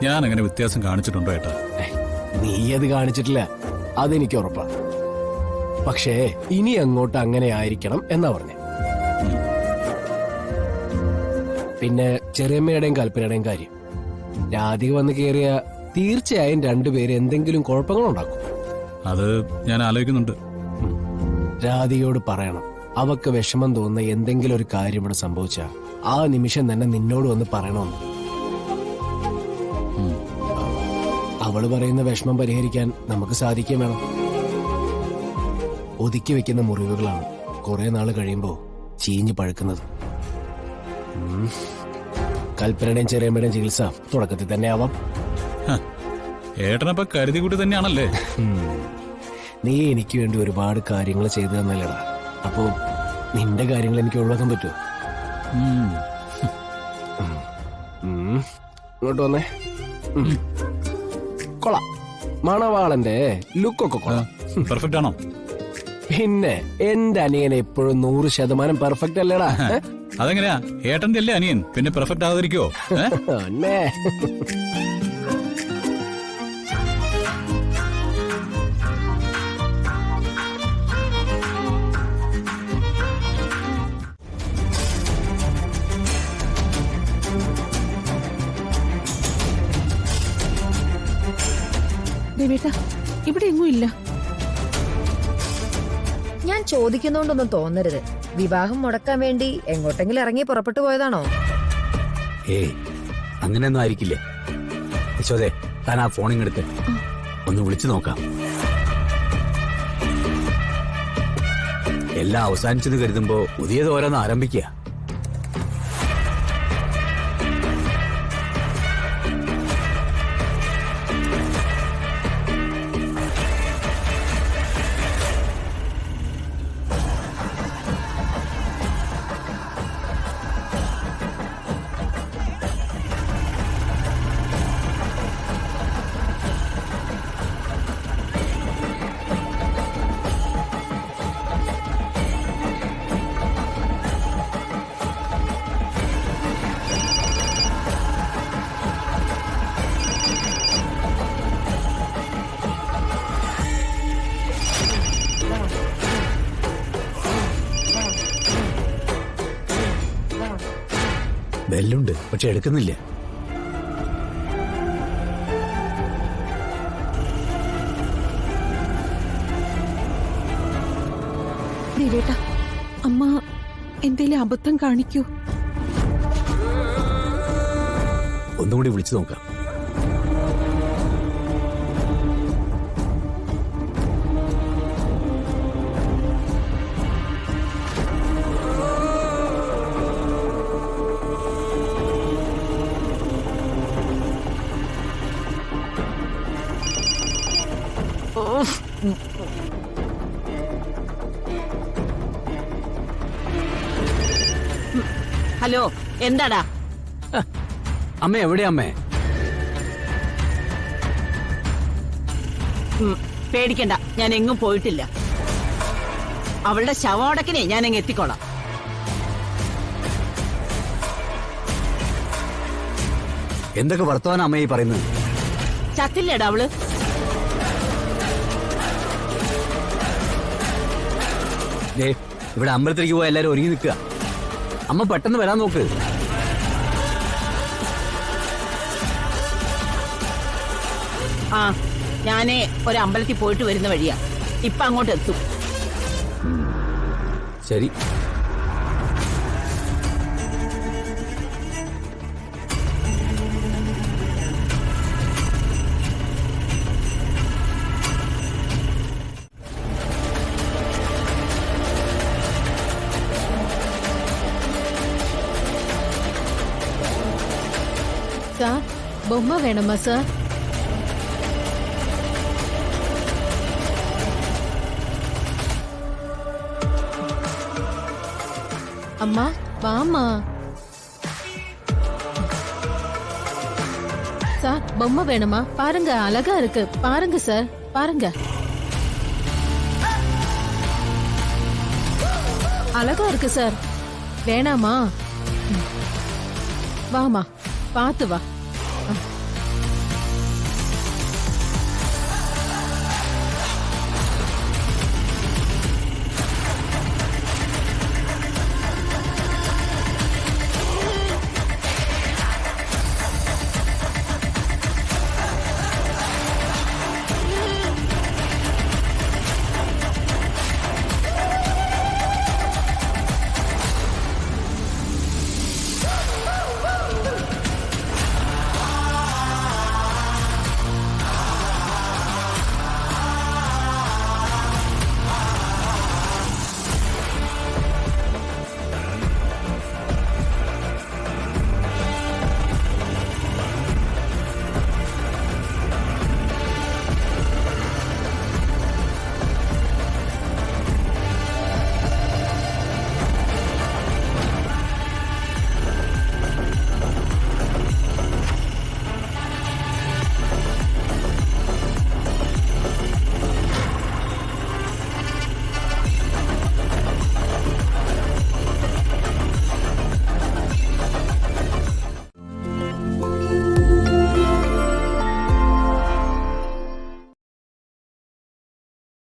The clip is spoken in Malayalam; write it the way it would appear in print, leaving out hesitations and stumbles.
ഞാൻ അങ്ങനെ വ്യത്യാസം കാണിച്ചിട്ടുണ്ടോ ഏട്ടാ? നീ അത് കാണിച്ചിട്ടില്ല, അതെനിക്ക് ഉറപ്പാ. പക്ഷേ ഇനി അങ്ങോട്ട് അങ്ങനെ ആയിരിക്കണം എന്നാ പറഞ്ഞേ. പിന്നെ ചെറിയമ്മയുടെയും കൽപ്പനയുടെയും കാര്യം, രാധിക വന്ന് കയറിയ തീർച്ചയായും രണ്ടുപേര് എന്തെങ്കിലും കുഴപ്പങ്ങളുണ്ടാക്കും. അത് ഞാൻ ആലോചിക്കുന്നുണ്ട്. രാധികയോട് പറയണം, അവക്ക് വിഷമം തോന്നുന്ന എന്തെങ്കിലും ഒരു കാര്യം ഇവിടെ സംഭവിച്ച ആ നിമിഷം തന്നെ നിന്നോട് വന്ന് പറയണമെന്ന്. അവള് പറയുന്ന വിഷമം പരിഹരിക്കാൻ നമുക്ക് സാധിക്കുകയും വേണം. ഒതുക്കി വെക്കുന്ന മുറിവുകളാണ് കുറെ നാള് കഴിയുമ്പോ ചീഞ്ഞു പഴുക്കുന്നത്. കൽപ്പനയുടെയും ചെറിയമ്മയുടെയും ചികിത്സ തുടക്കത്തിൽ തന്നെ ആവാം. ഏട്ടനപ്പ കരുതി കൂട്ടി തന്നെയാണല്ലേ? നീ എനിക്ക് വേണ്ടി ഒരുപാട് കാര്യങ്ങൾ ചെയ്തു തന്നല്ലേടാ. അപ്പോ നിന്റെ കാര്യങ്ങൾ എനിക്ക് ഒഴിവാക്കാൻ പറ്റുമോ? ഇങ്ങോട്ട് വന്നേ. കൊള്ളാം, മണവാളന്റെ ലുക്കൊക്കെ കൊള്ളാം. പെർഫെക്റ്റ് ആണോ? പിന്നെ എന്റെ അനിയൻ എപ്പോഴും 100% പെർഫെക്റ്റ് അല്ലേടാ. അതെങ്ങനെയാ? ഏട്ടന്റെ അല്ലേ അനിയൻ, പിന്നെ പെർഫെക്റ്റ് ആകാതിരിക്കോ? അന്നേ ഇവിടെ എങ്ങും ഇല്ല. ഞാൻ ചോദിക്കുന്നോണ്ടൊന്നും തോന്നരുത്. വിവാഹം മുടക്കാൻ വേണ്ടി എങ്ങോട്ടെങ്കിലും ഇറങ്ങി പുറപ്പെട്ടു പോയതാണോ? ഏയ്, അങ്ങനെയൊന്നും ആയിരിക്കില്ലേ. യശോദേ, താൻ ആ ഫോണിങ്ങെടുത്ത് ഒന്ന് വിളിച്ചു നോക്കാം. എല്ലാം അവസാനിച്ചെന്ന് കരുതുമ്പോ പുതിയത് ഓരോന്ന് ആരംഭിക്കുക. ബെല്ലുണ്ട്, പക്ഷെ എടുക്കുന്നില്ല. ദേവേട്ടാ, അമ്മ എന്തേലും അബദ്ധം കാണിക്കൂ. ഒന്നുകൂടി വിളിച്ചു നോക്കാം. ഹലോ, എന്താടാ? അമ്മ എവിടെയാ? അമ്മേ, പേടിക്കണ്ട, ഞാൻ എങ്ങും പോയിട്ടില്ല. അവളുടെ ശവോടക്കിനെ ഞാൻ അങ്ങ് എത്തിക്കോളാം. എന്തൊക്കെ വർത്തമാനം അമ്മയെ പറയുന്നത്? ചത്തില്ലേടാ അവള്? ഇവിടെ അമ്പലത്തിലേക്ക് പോയാൽ എല്ലാരും ഒരുങ്ങി നിൽക്കുക. അമ്മ പെട്ടെന്ന് വരാൻ നോക്ക്. ആ, ഞാനേ ഒരു അമ്പലത്തിൽ പോയിട്ട് വരുന്ന വഴിയാ. ഇപ്പൊ അങ്ങോട്ട് എത്തും. ശരി. സാർ, ബൊമ്മ വേണമാ സാർ? அம்மா வாமா. சார், பொம்மை வேணுமா? பாருங்க, அழகா இருக்கு. பாருங்க சார், பாருங்க. அழகா இருக்கு சார். வேணாமா? வாமா, பாத்து வா.